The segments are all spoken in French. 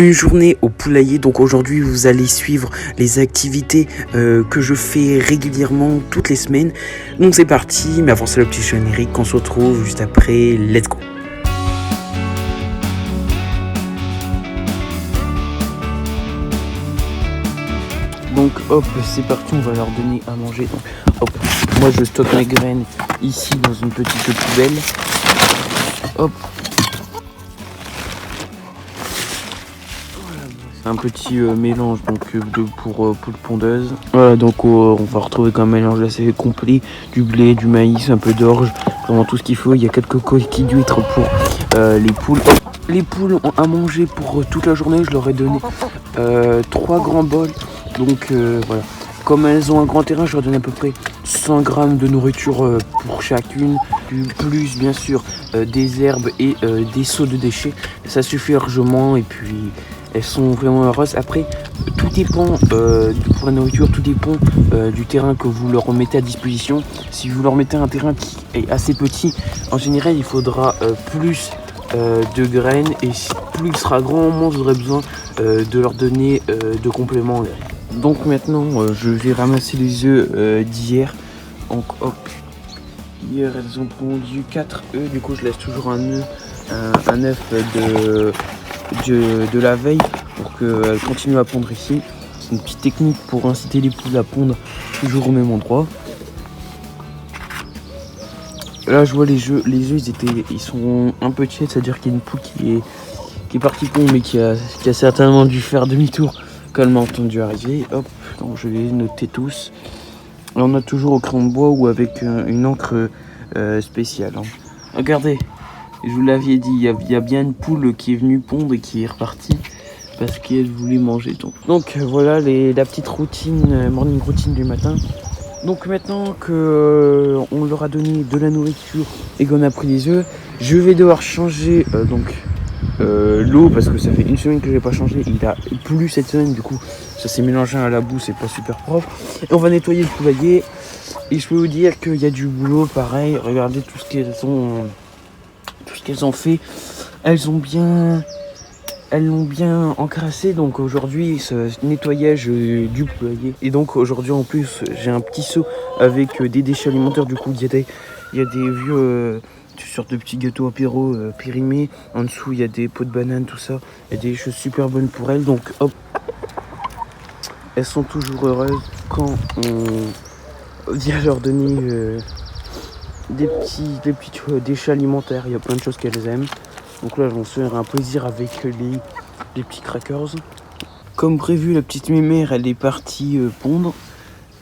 une journée au poulailler. Donc aujourd'hui vous allez suivre les activités que je fais régulièrement toutes les semaines. Donc c'est parti, mais avant ça le petit générique, on se retrouve juste après, let's go. Donc hop, c'est parti, on va leur donner à manger. Donc hop, moi je stocke mes graines ici dans une petite poubelle. Hop. Un petit mélange donc pour poule pondeuse. Voilà, donc on va retrouver comme mélange assez complet, du blé, du maïs, un peu d'orge, vraiment tout ce qu'il faut. Il y a 4 coquilles d'huîtres pour les poules. Les poules ont à manger pour toute la journée. Je leur ai donné 3 grands bols. Donc voilà, comme elles ont un grand terrain, je leur donne à peu près 100 grammes de nourriture pour chacune, plus bien sûr des herbes et des seaux de déchets. Ça suffit largement et puis elles sont vraiment heureuses. Après, tout dépend pour la nourriture, tout dépend du terrain que vous leur mettez à disposition. Si vous leur mettez un terrain qui est assez petit, en général il faudra plus de graines, et plus il sera grand, moins vous aurez besoin de leur donner de compléments. Donc maintenant je vais ramasser les œufs d'hier. Donc hop, hier elles ont pondu 4 œufs, du coup je laisse toujours un œuf de la veille pour qu'elles continuent à pondre ici. C'est une petite technique pour inciter les poules à pondre toujours au même endroit. Là je vois les œufs ils sont un peu tièdes, c'est à dire qu'il y a une poule qui est partie pondre mais qui a certainement dû faire demi-tour quand elle m'a entendu arriver. Hop, donc je vais les noter tous. Là, on a toujours au crayon de bois ou avec une encre spéciale. Hein. Regardez, je vous l'avais dit, il y a bien une poule qui est venue pondre et qui est repartie parce qu'elle voulait manger. Donc voilà la petite routine, morning routine du matin. Donc maintenant que on leur a donné de la nourriture et qu'on a pris des œufs, je vais devoir changer l'eau parce que ça fait une semaine que je n'ai pas changé. Il a plu cette semaine, du coup ça s'est mélangé à la boue, c'est pas super propre. Et on va nettoyer le poulailler. Et je peux vous dire qu'il y a du boulot pareil. Regardez tout ce qu'elles ont fait. Elles l'ont bien encrassé. Donc aujourd'hui ce nettoyage du poulailler. Et donc aujourd'hui en plus j'ai un petit seau avec des déchets alimentaires. Du coup il y a des vieux sortes de petits gâteaux apéro périmés. En dessous il y a des pots de bananes, tout ça. Il y a des choses super bonnes pour elles. Donc hop, elles sont toujours heureuses quand on vient leur donner des petits déchets alimentaires. Il y a plein de choses qu'elles aiment. Donc là je m'en souviens un plaisir avec les petits crackers. Comme prévu, la petite mémère elle est partie pondre.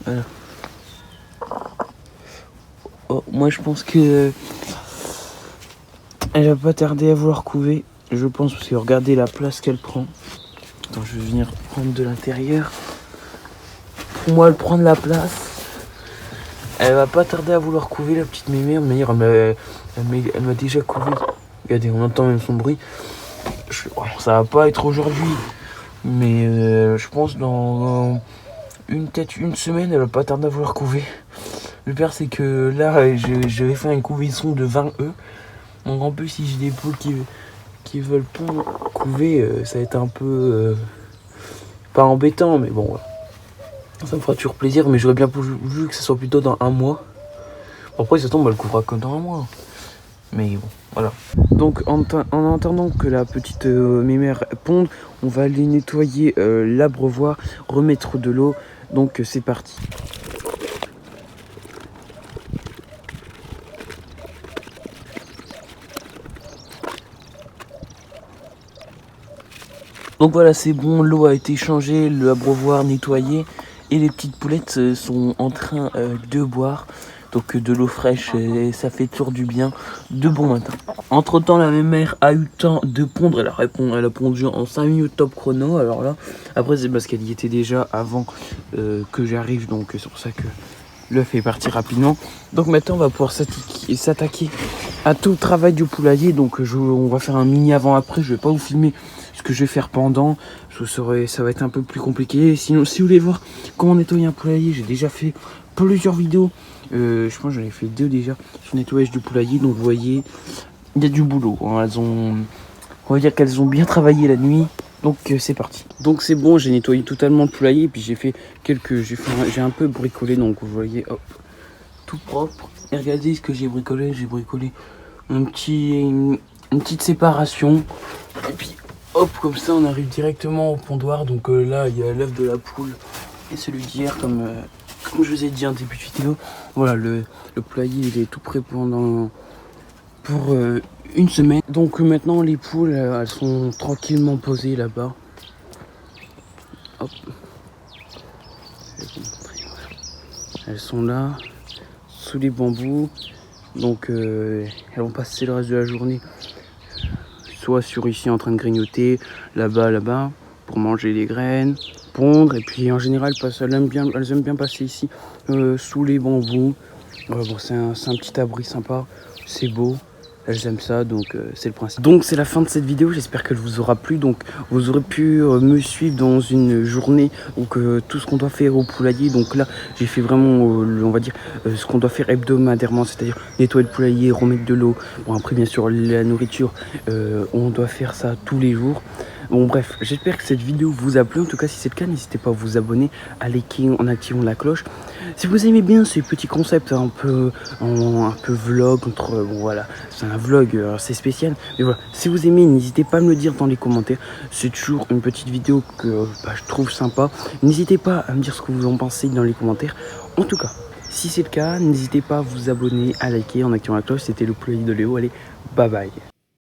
Voilà. Oh, moi je pense que elle va pas tarder à vouloir couver. Je pense, parce que regardez la place qu'elle prend. Attends, je vais venir prendre de l'intérieur. Pour moi elle prend de la place. Elle va pas tarder à vouloir couver, la petite mémère. D'ailleurs elle m'a déjà couvé. Regardez, on entend même son bruit. Ça va pas être aujourd'hui, mais je pense dans peut-être une semaine, elle va pas tarder à vouloir couver. Le pire c'est que là, j'avais fait une couvaison de 20 œufs. Donc en plus, si j'ai des poules qui veulent couver, ça va être un peu pas embêtant, mais bon, voilà. Ça me fera toujours plaisir, mais j'aurais bien voulu que ça soit plutôt dans un mois. Après, ça tombe, elle couvra que dans un mois. Mais bon, voilà. Donc en attendant que la petite mémère ponde, on va aller nettoyer l'abreuvoir, remettre de l'eau. Donc c'est parti. Donc voilà, c'est bon, l'eau a été changée, l'abreuvoir nettoyé et les petites poulettes sont en train de boire. Donc de l'eau fraîche, et ça fait toujours du bien. De bon matin. Entre temps, la mémère a eu le temps de pondre. Elle a pondu en 5 minutes top chrono. Alors là, après c'est parce qu'elle y était déjà avant que j'arrive. Donc c'est pour ça que l'œuf est parti rapidement. Donc maintenant on va pouvoir s'attaquer à tout le travail du poulailler. Donc on va faire un mini avant-après. Je vais pas vous filmer ce que je vais faire pendant. Ça va être un peu plus compliqué. Sinon, si vous voulez voir comment nettoyer un poulailler, j'ai déjà fait plusieurs vidéos. Je pense que j'en ai fait 2 déjà sur le nettoyage du poulailler. Donc vous voyez, il y a du boulot. Hein. On va dire qu'elles ont bien travaillé la nuit. Donc c'est parti. Donc c'est bon, j'ai nettoyé totalement le poulailler et puis j'ai un peu bricolé, donc vous voyez, hop, tout propre. Et regardez ce que j'ai bricolé une petite séparation. Et puis hop, comme ça on arrive directement au pondoir. Donc là il y a l'œuf de la poule et celui d'hier comme je vous ai dit en début de vidéo. Voilà, le poulailler il est tout prêt pour une semaine. Donc maintenant les poules elles sont tranquillement posées là-bas. Hop. Je vais vous montrer, voilà. Elles sont là sous les bambous. Donc elles vont passer le reste de la journée soit sur ici en train de grignoter, là-bas pour manger les graines, pondre. Et puis en général elles aiment bien passer ici sous les bambous. Bon, c'est un petit abri sympa, c'est beau. Elles aiment ça, donc c'est le principe. Donc c'est la fin de cette vidéo, j'espère qu'elle vous aura plu. Donc vous aurez pu me suivre dans une journée où tout ce qu'on doit faire au poulailler. Donc là j'ai fait vraiment, on va dire, ce qu'on doit faire hebdomadairement, c'est-à-dire nettoyer le poulailler, remettre de l'eau. Bon après bien sûr la nourriture, on doit faire ça tous les jours. Bon bref, j'espère que cette vidéo vous a plu. En tout cas, si c'est le cas, n'hésitez pas à vous abonner, à liker en activant la cloche. Si vous aimez bien ces petits concepts un peu vlog, bon voilà, c'est un vlog assez spécial. Mais voilà, si vous aimez, n'hésitez pas à me le dire dans les commentaires. C'est toujours une petite vidéo que je trouve sympa. N'hésitez pas à me dire ce que vous en pensez dans les commentaires. En tout cas, si c'est le cas, n'hésitez pas à vous abonner, à liker en activant la cloche. C'était le poulailler de Léo. Allez, bye bye.